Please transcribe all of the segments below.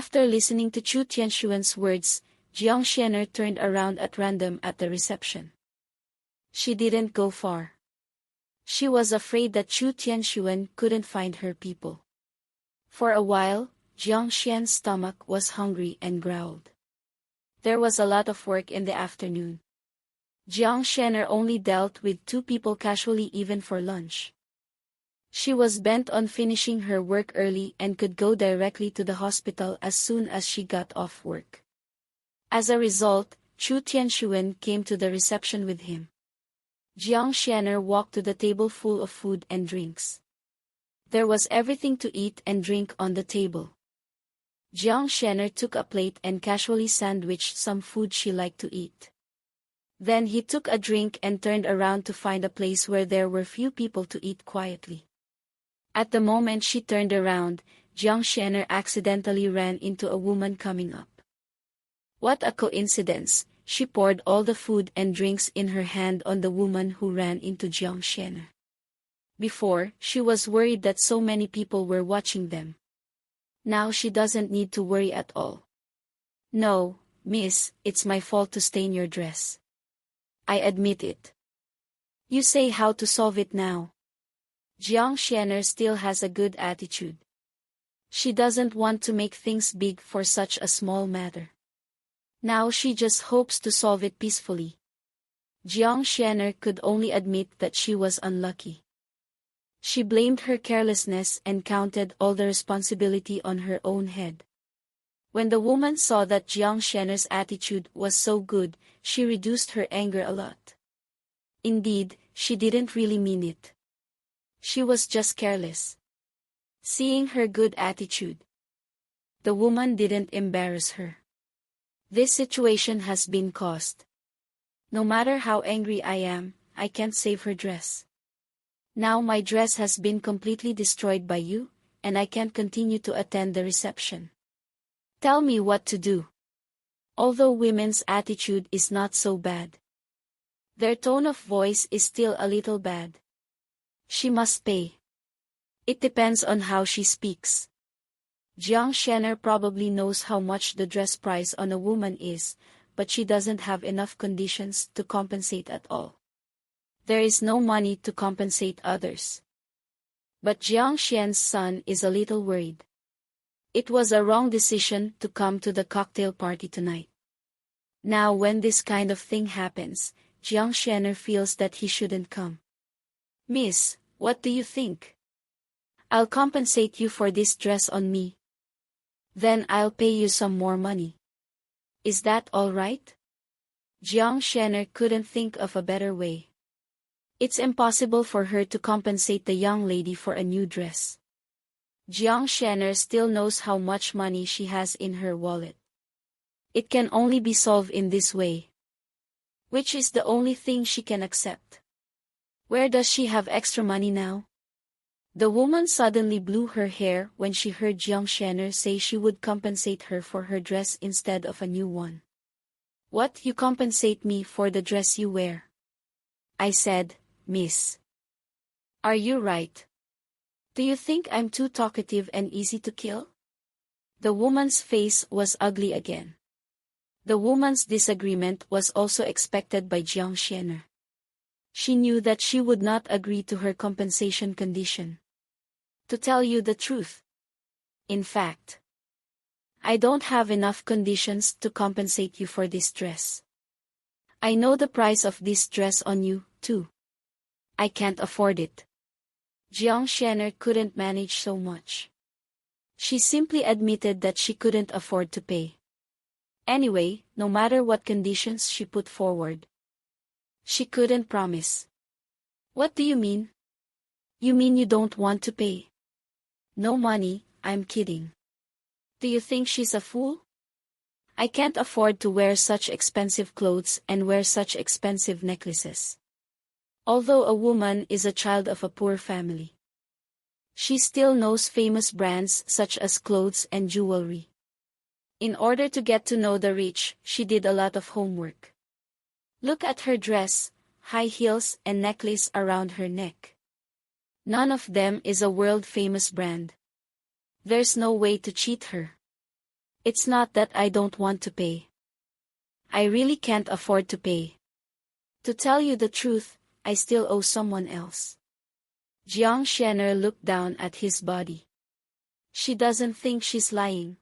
After listening to Chu Tianshuan's words, Jiang Xianer turned around at random at the reception. She didn't go far. She was afraid that Chu Tianshuan couldn't find her people. For a while, Jiang Xian's stomach was hungry and growled. There was a lot of work in the afternoon. Jiang Xianer only dealt with 2 people casually even for lunch. She was bent on finishing her work early and could go directly to the hospital as soon as she got off work. As a result, Chu Tianshuan came to the reception with him. Jiang Xianer walked to the table full of food and drinks. There was everything to eat and drink on the table. Jiang Xianer took a plate and casually sandwiched some food she liked to eat. Then he took a drink and turned around to find a place where there were few people to eat quietly. At the moment she turned around, Jiang Xianer accidentally ran into a woman coming up. What a coincidence! She poured all the food and drinks in her hand on the woman who ran into Jiang Xianer. Before, she was worried that so many people were watching them. Now she doesn't need to worry at all. No, miss, it's my fault to stain your dress. I admit it. You say how to solve it now. Jiang Xianer still has a good attitude. She doesn't want to make things big for such a small matter. Now she just hopes to solve it peacefully. Jiang Xianer could only admit that she was unlucky. She blamed her carelessness and counted all the responsibility on her own head. When the woman saw that Jiang Xianer's attitude was so good, she reduced her anger a lot. Indeed, she didn't really mean it. She was just careless. Seeing her good attitude, the woman didn't embarrass her. This situation has been caused. No matter how angry I am, I can't save her dress. Now my dress has been completely destroyed by you, and I can't continue to attend the reception. Tell me what to do. Although women's attitude is not so bad, their tone of voice is still a little bad. She must pay. It depends on how she speaks. Jiang Xianer probably knows how much the dress price on a woman is, but she doesn't have enough conditions to compensate at all. There is no money to compensate others. But Jiang Xian's son is a little worried. It was a wrong decision to come to the cocktail party tonight. Now when this kind of thing happens, Jiang Xianer feels that he shouldn't come. Miss, what do you think? I'll compensate you for this dress on me. Then I'll pay you some more money. Is that all right? Jiang Xianer couldn't think of a better way. It's impossible for her to compensate the young lady for a new dress. Jiang Xianer still knows how much money she has in her wallet. It can only be solved in this way. Which is the only thing she can accept. Where does she have extra money now? The woman suddenly blew her hair when she heard Jiang Xianer say she would compensate her for her dress instead of a new one. What, you compensate me for the dress you wear? I said, miss. Are you right? Do you think I'm too talkative and easy to kill? The woman's face was ugly again. The woman's disagreement was also expected by Jiang Xianer. She knew that she would not agree to her compensation condition. To tell you the truth. In fact, I don't have enough conditions to compensate you for this dress. I know the price of this dress on you, too. I can't afford it. Jiang Xianer couldn't manage so much. She simply admitted that she couldn't afford to pay. Anyway, no matter what conditions she put forward, she couldn't promise. What do you mean? You mean you don't want to pay? No money, I'm kidding. Do you think she's a fool? I can't afford to wear such expensive clothes and wear such expensive necklaces. Although a woman is a child of a poor family, she still knows famous brands such as clothes and jewelry. In order to get to know the rich, she did a lot of homework. Look at her dress, high heels and necklace around her neck. None of them is a world-famous brand. There's no way to cheat her. It's not that I don't want to pay. I really can't afford to pay. To tell you the truth, I still owe someone else. Jiang Xian'er looked down at his body. She doesn't think she's lying.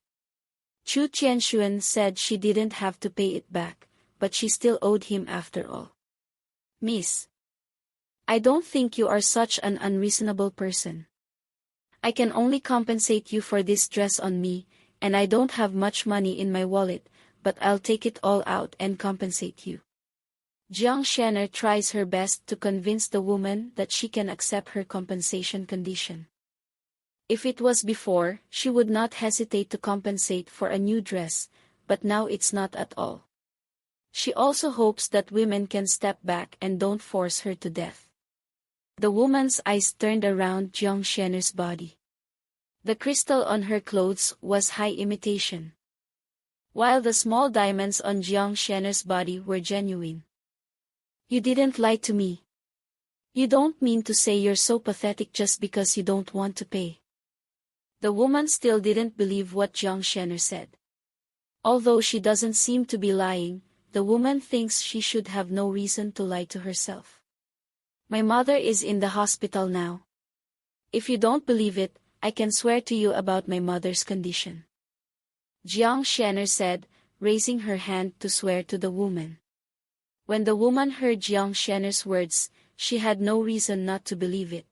Chu Tianxuan said she didn't have to pay it back, but she still owed him after all. Miss, I don't think you are such an unreasonable person. I can only compensate you for this dress on me, and I don't have much money in my wallet, but I'll take it all out and compensate you. Jiang Xian'er tries her best to convince the woman that she can accept her compensation condition. If it was before, she would not hesitate to compensate for a new dress, but now it's not at all. She also hopes that women can step back and don't force her to death. The woman's eyes turned around Jiang Xian'er's body. The crystal on her clothes was high imitation, while the small diamonds on Jiang Xian'er's body were genuine. You didn't lie to me. You don't mean to say you're so pathetic just because you don't want to pay. The woman still didn't believe what Jiang Xian'er said. Although she doesn't seem to be lying, the woman thinks she should have no reason to lie to herself. My mother is in the hospital now. If you don't believe it, I can swear to you about my mother's condition. Jiang Xian'er said, raising her hand to swear to the woman. When the woman heard Jiang Xian'er's words, she had no reason not to believe it.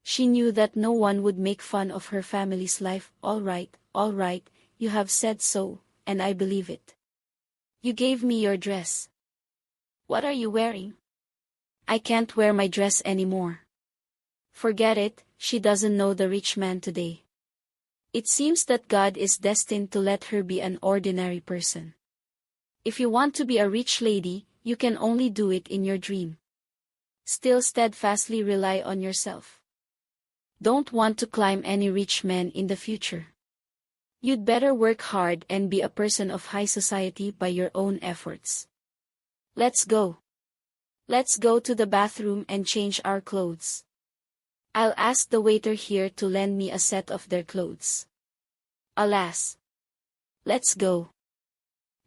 She knew that no one would make fun of her family's life. All right, you have said so, and I believe it. You gave me your dress. What are you wearing? I can't wear my dress anymore. Forget it, she doesn't know the rich man today. It seems that God is destined to let her be an ordinary person. If you want to be a rich lady, you can only do it in your dream. Still steadfastly rely on yourself. Don't want to climb any rich man in the future. You'd better work hard and be a person of high society by your own efforts. Let's go. Let's go to the bathroom and change our clothes. I'll ask the waiter here to lend me a set of their clothes. Alas. Let's go.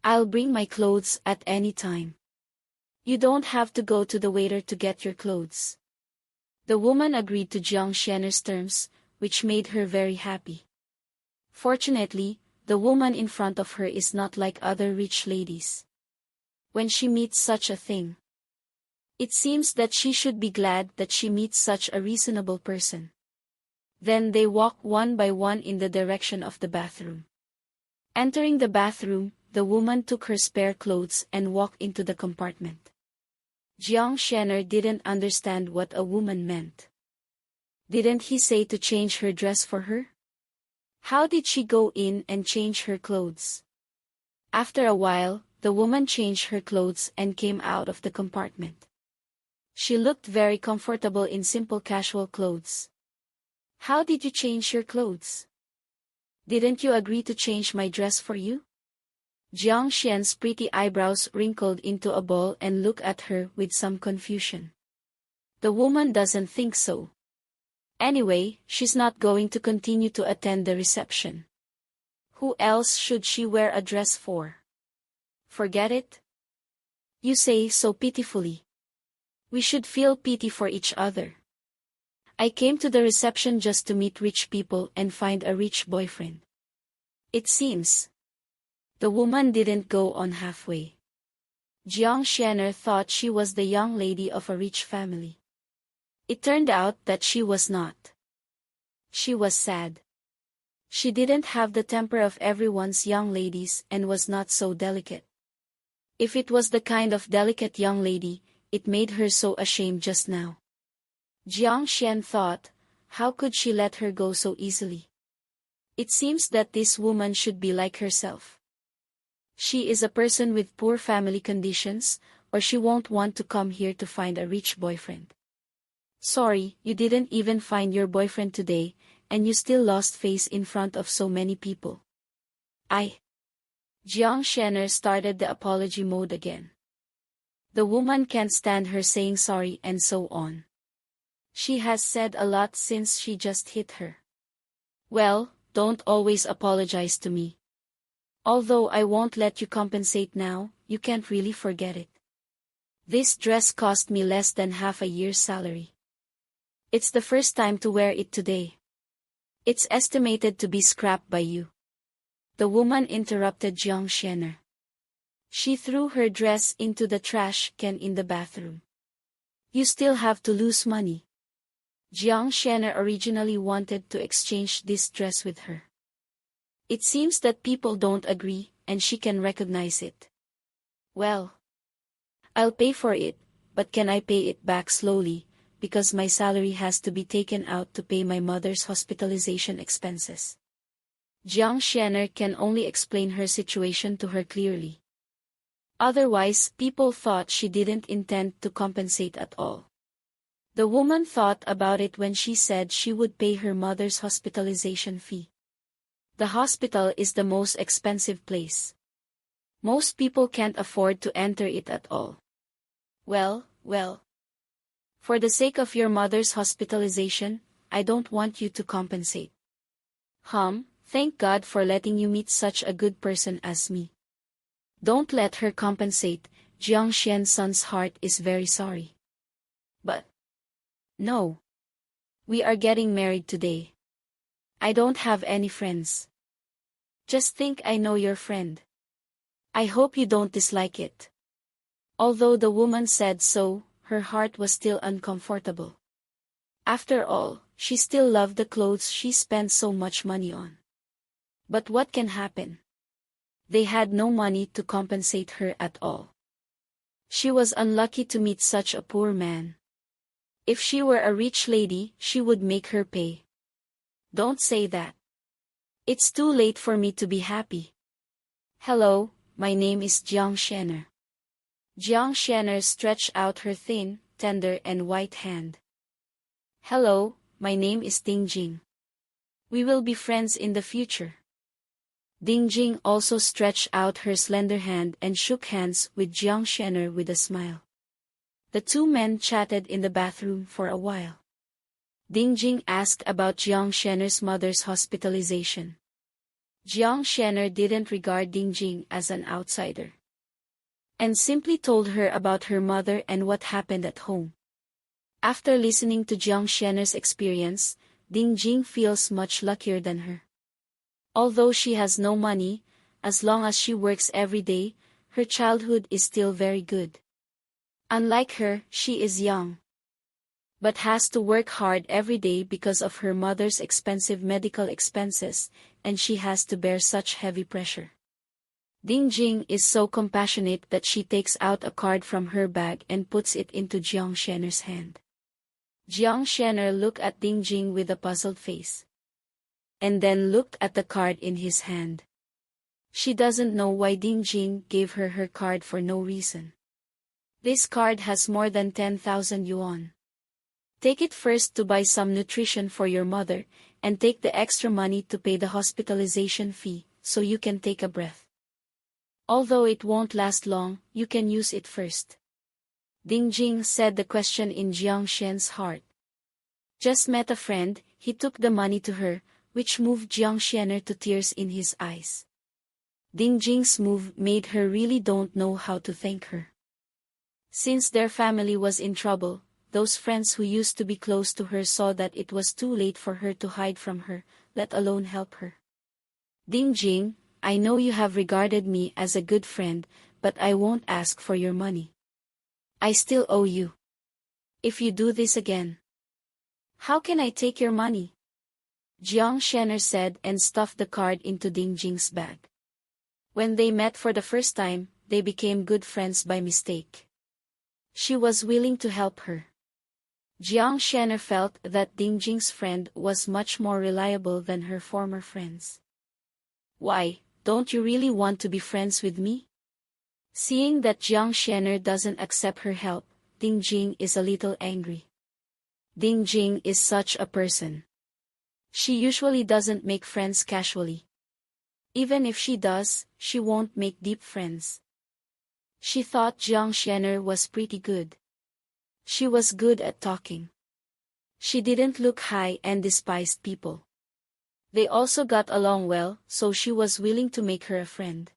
I'll bring my clothes at any time. You don't have to go to the waiter to get your clothes. The woman agreed to Jiang Xian'er's terms, which made her very happy. Fortunately, the woman in front of her is not like other rich ladies. When she meets such a thing, it seems that she should be glad that she meets such a reasonable person. Then they walk one by one in the direction of the bathroom. Entering the bathroom, the woman took her spare clothes and walked into the compartment. Jiang Xian'er didn't understand what a woman meant. Didn't he say to change her dress for her? How did she go in and change her clothes? After a while, the woman changed her clothes and came out of the compartment. She looked very comfortable in simple casual clothes. How did you change your clothes? Didn't you agree to change my dress for you? Jiang Xian's pretty eyebrows wrinkled into a ball and looked at her with some confusion. The woman doesn't think so. Anyway, she's not going to continue to attend the reception. Who else should she wear a dress for? Forget it? You say so pitifully. We should feel pity for each other. I came to the reception just to meet rich people and find a rich boyfriend. It seems. The woman didn't go on halfway. Jiang Xian'er thought she was the young lady of a rich family. It turned out that she was not. She was sad. She didn't have the temper of everyone's young ladies and was not so delicate. If it was the kind of delicate young lady, it made her so ashamed just now. Jiang Xian thought, how could she let her go so easily? It seems that this woman should be like herself. She is a person with poor family conditions, or she won't want to come here to find a rich boyfriend. Sorry, you didn't even find your boyfriend today, and you still lost face in front of so many people. Jiang Xian'er started the apology mode again. The woman can't stand her saying sorry and so on. She has said a lot since she just hit her. Well, don't always apologize to me. Although I won't let you compensate now, you can't really forget it. This dress cost me less than half a year's salary. It's the first time to wear it today. It's estimated to be scrapped by you. The woman interrupted Jiang Shener. She threw her dress into the trash can in the bathroom. You still have to lose money. Jiang Shener originally wanted to exchange this dress with her. It seems that people don't agree, and she can recognize it. Well, I'll pay for it, but can I pay it back slowly, because my salary has to be taken out to pay my mother's hospitalization expenses. Jiang Shener can only explain her situation to her clearly. Otherwise, people thought she didn't intend to compensate at all. The woman thought about it when she said she would pay her mother's hospitalization fee. The hospital is the most expensive place. Most people can't afford to enter it at all. Well. For the sake of your mother's hospitalization, I don't want you to compensate. Thank God for letting you meet such a good person as me. Don't let her compensate, Jiang Xiansun's heart is very sorry. But no. We are getting married today. I don't have any friends. Just think I know your friend. I hope you don't dislike it. Although the woman said so, her heart was still uncomfortable. After all, she still loved the clothes she spent so much money on. But what can happen? They had no money to compensate her at all. She was unlucky to meet such a poor man. If she were a rich lady, she would make her pay. Don't say that. It's too late for me to be happy. Hello, my name is Jiang Shener. Jiang Shener stretched out her thin, tender and white hand. Hello, my name is Ding Jing. We will be friends in the future. Ding Jing also stretched out her slender hand and shook hands with Jiang Shener with a smile. The two men chatted in the bathroom for a while. Ding Jing asked about Jiang Shener's mother's hospitalization. Jiang Shener didn't regard Ding Jing as an outsider, and simply told her about her mother and what happened at home. After listening to Jiang Shener's experience, Ding Jing feels much luckier than her. Although she has no money, as long as she works every day, her childhood is still very good. Unlike her, she is young, but has to work hard every day because of her mother's expensive medical expenses, and she has to bear such heavy pressure. Ding Jing is so compassionate that she takes out a card from her bag and puts it into Jiang Shener's hand. Jiang Shener looked at Ding Jing with a puzzled face, and then looked at the card in his hand. She doesn't know why Ding Jing gave her card for no reason. This card has more than 10,000 yuan. Take it first to buy some nutrition for your mother, and take the extra money to pay the hospitalization fee, so you can take a breath. Although it won't last long, you can use it first. Ding Jing said the question in Jiang Shen's heart. Just met a friend, he took the money to her, which moved Jiang Shener to tears in his eyes. Ding Jing's move made her really don't know how to thank her. Since their family was in trouble, those friends who used to be close to her saw that it was too late for her to hide from her, let alone help her. Ding Jing, I know you have regarded me as a good friend, but I won't ask for your money. I still owe you. If you do this again, how can I take your money? Jiang Shener said and stuffed the card into Ding Jing's bag. When they met for the first time, they became good friends by mistake. She was willing to help her. Jiang Shener felt that Ding Jing's friend was much more reliable than her former friends. Why, don't you really want to be friends with me? Seeing that Jiang Shener doesn't accept her help, Ding Jing is a little angry. Ding Jing is such a person. She usually doesn't make friends casually. Even if she does, she won't make deep friends. She thought Jiang Shener was pretty good. She was good at talking. She didn't look high and despised people. They also got along well, so she was willing to make her a friend.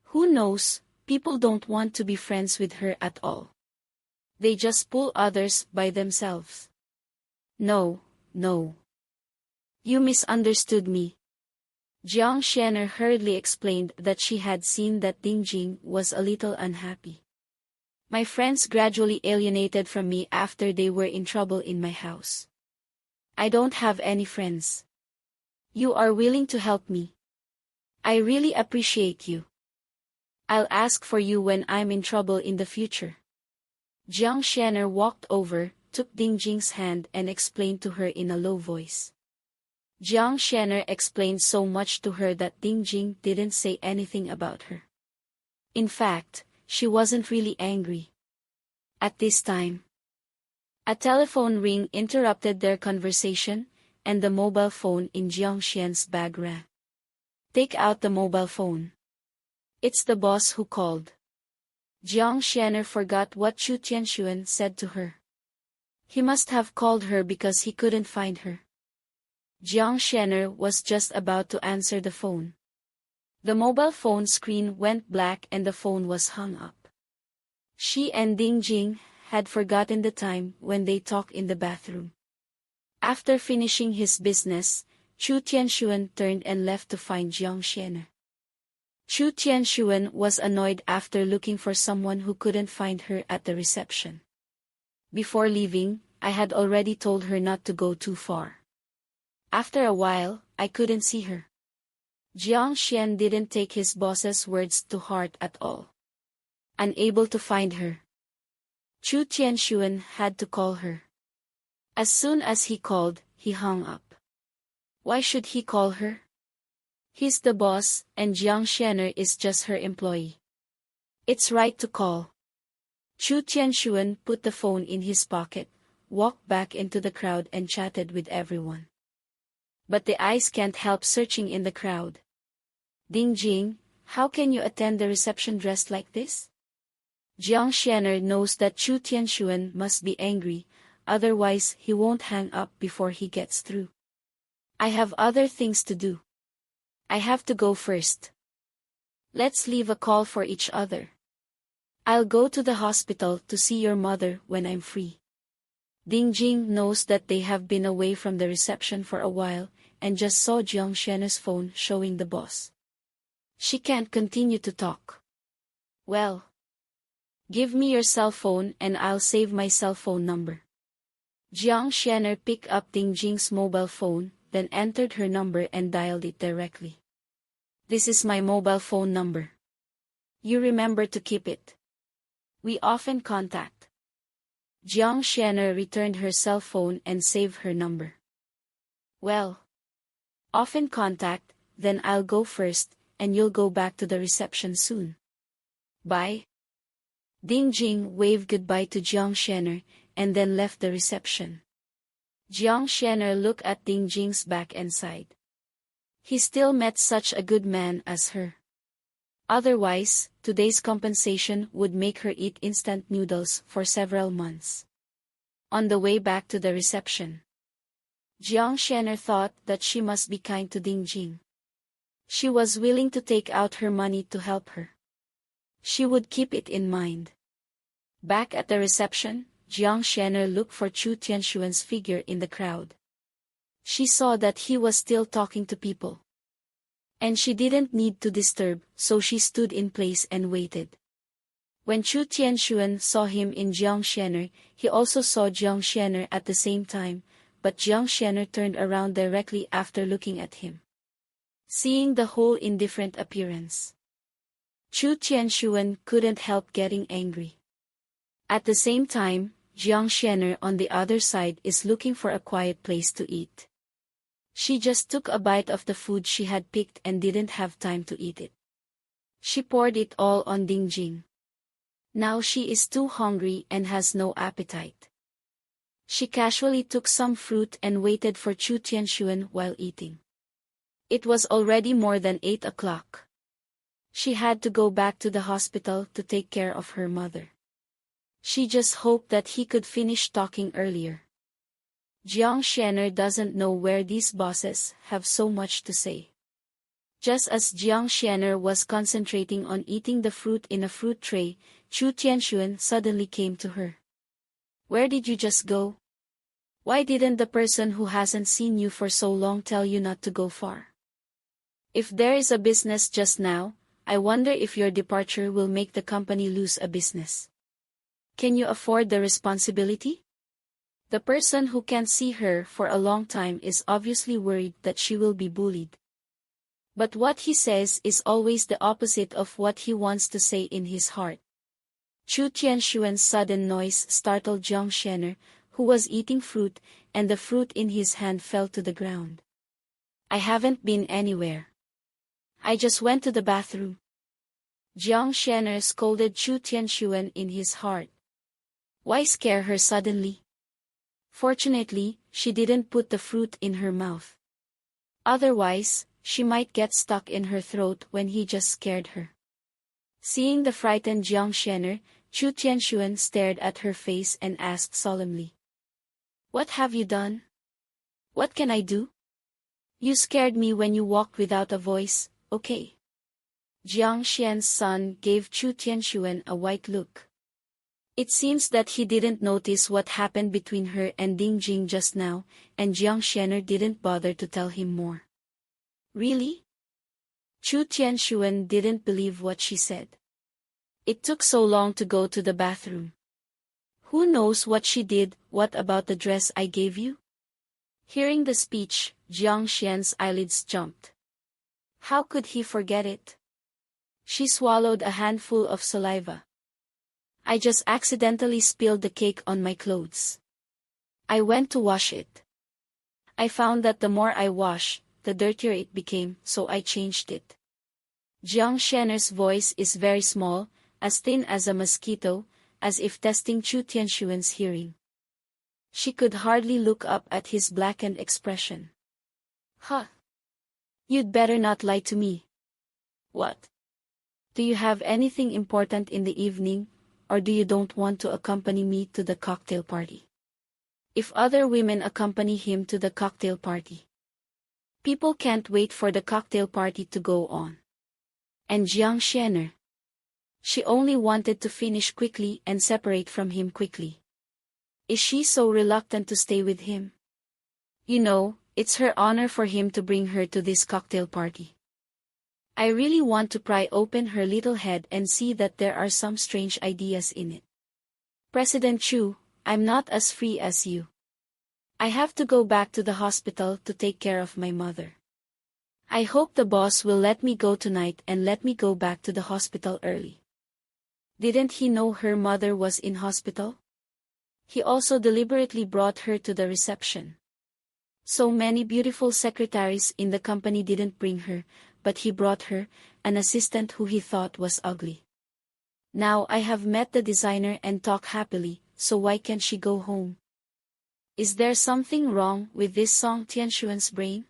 Who knows, people don't want to be friends with her at all. They just pull others by themselves. No, no. You misunderstood me. Jiang Xianer hurriedly explained that she had seen that Ding Jing was a little unhappy. My friends gradually alienated from me after they were in trouble in my house. I don't have any friends. You are willing to help me. I really appreciate you. I'll ask for you when I'm in trouble in the future. Jiang Xianer walked over, took Ding Jing's hand and explained to her in a low voice. Jiang Xianer explained so much to her that Ding Jing didn't say anything about her. In fact, she wasn't really angry. At this time, a telephone ring interrupted their conversation, and the mobile phone in Jiang Xian's bag rang. Take out the mobile phone. It's the boss who called. Jiang Xianer forgot what Chu Tianxuan said to her. He must have called her because he couldn't find her. Jiang Xianer was just about to answer the phone. The mobile phone screen went black and the phone was hung up. She and Ding Jing had forgotten the time when they talked in the bathroom. After finishing his business, Chu Tianxuan turned and left to find Jiang Xianer. Chu Tianxuan was annoyed after looking for someone who couldn't find her at the reception. Before leaving, I had already told her not to go too far. After a while, I couldn't see her. Jiang Xian didn't take his boss's words to heart at all. Unable to find her, Chu Tianxuan had to call her. As soon as he called, he hung up. Why should he call her? He's the boss, and Jiang Xianer is just her employee. It's right to call. Chu Tianxuan put the phone in his pocket, walked back into the crowd and chatted with everyone. But the eyes can't help searching in the crowd. Ding Jing, how can you attend the reception dressed like this? Jiang Xianer knows that Chu Tianxuan must be angry, otherwise he won't hang up before he gets through. I have other things to do. I have to go first. Let's leave a call for each other. I'll go to the hospital to see your mother when I'm free. Ding Jing knows that they have been away from the reception for a while, and just saw Jiang Xianer's phone showing the boss. She can't continue to talk. Well, give me your cell phone and I'll save my cell phone number. Jiang Xianer picked up Ding Jing's mobile phone, then entered her number and dialed it directly. This is my mobile phone number. You remember to keep it. We often contact. Jiang Xianer returned her cell phone and saved her number. Well, often contact, then I'll go first, and you'll go back to the reception soon. Bye. Ding Jing waved goodbye to Jiang Xianer, and then left the reception. Jiang Xianer looked at Ding Jing's back and sighed. He still met such a good man as her. Otherwise, today's compensation would make her eat instant noodles for several months. On the way back to the reception, Jiang Xianer thought that she must be kind to Ding Jing. She was willing to take out her money to help her. She would keep it in mind. Back at the reception, Jiang Xianer looked for Chu Tianxuan's figure in the crowd. She saw that he was still talking to people. And she didn't need to disturb, so she stood in place and waited. When Chu Tianxuan saw him in Jiang Xianer, he also saw Jiang Xianer at the same time, but Jiang Xianer turned around directly after looking at him. Seeing the whole indifferent appearance, Chu Tianxuan couldn't help getting angry. At the same time, Jiang Xianer on the other side is looking for a quiet place to eat. She just took a bite of the food she had picked and didn't have time to eat it. She poured it all on Ding Jing. Now she is too hungry and has no appetite. She casually took some fruit and waited for Chu Tianxuan while eating. It was already more than 8 o'clock. She had to go back to the hospital to take care of her mother. She just hoped that he could finish talking earlier. Jiang Xianer doesn't know where these bosses have so much to say. Just as Jiang Xianer was concentrating on eating the fruit in a fruit tray, Chu Tianxuan suddenly came to her. Where did you just go? Why didn't the person who hasn't seen you for so long tell you not to go far? If there is a business just now, I wonder if your departure will make the company lose a business. Can you afford the responsibility? The person who can't see her for a long time is obviously worried that she will be bullied. But what he says is always the opposite of what he wants to say in his heart. Chu Tianxuan's sudden noise startled Jiang Xianer, who was eating fruit, and the fruit in his hand fell to the ground. I haven't been anywhere. I just went to the bathroom. Jiang Xianer scolded Chu Tianxuan in his heart. Why scare her suddenly? Fortunately, she didn't put the fruit in her mouth. Otherwise, she might get stuck in her throat when he just scared her. Seeing the frightened Jiang Xianer, Chu Tianxuan stared at her face and asked solemnly. What have you done? What can I do? You scared me when you walked without a voice, okay? Jiang Xian's son gave Chu Tianxuan a white look. It seems that he didn't notice what happened between her and Ding Jing just now, and Jiang Xianer didn't bother to tell him more. Really? Chu Tianxuan didn't believe what she said. It took so long to go to the bathroom. Who knows what she did? What about the dress I gave you? Hearing the speech, Jiang Xian's eyelids jumped. How could he forget it? She swallowed a handful of saliva. I just accidentally spilled the cake on my clothes. I went to wash it. I found that the more I wash, the dirtier it became, so I changed it. Jiang Xianer's voice is very small, as thin as a mosquito, as if testing Chu Tianxuan's hearing. She could hardly look up at his blackened expression. Huh? You'd better not lie to me. What? Do you have anything important in the evening, or do you don't want to accompany me to the cocktail party? If other women accompany him to the cocktail party, people can't wait for the cocktail party to go on. And Jiang Xianer? She only wanted to finish quickly and separate from him quickly. Is she so reluctant to stay with him? You know, it's her honor for him to bring her to this cocktail party. I really want to pry open her little head and see that there are some strange ideas in it. President Chu, I'm not as free as you. I have to go back to the hospital to take care of my mother. I hope the boss will let me go tonight and let me go back to the hospital early. Didn't he know her mother was in hospital? He also deliberately brought her to the reception. So many beautiful secretaries in the company didn't bring her, but he brought her, an assistant who he thought was ugly. Now I have met the designer and talk happily, so why can't she go home? Is there something wrong with this Song Tianxuan's brain?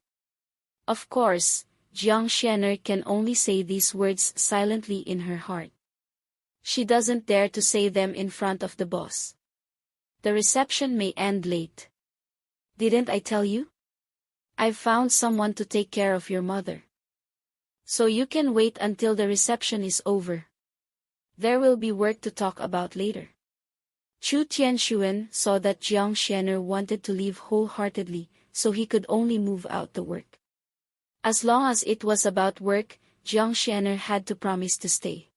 Of course, Jiang Xianer can only say these words silently in her heart. She doesn't dare to say them in front of the boss. The reception may end late. Didn't I tell you? I've found someone to take care of your mother. So you can wait until the reception is over. There will be work to talk about later. Chu Tianxuan saw that Jiang Xianer wanted to leave wholeheartedly, so he could only move out the work. As long as it was about work, Jiang Xianer had to promise to stay.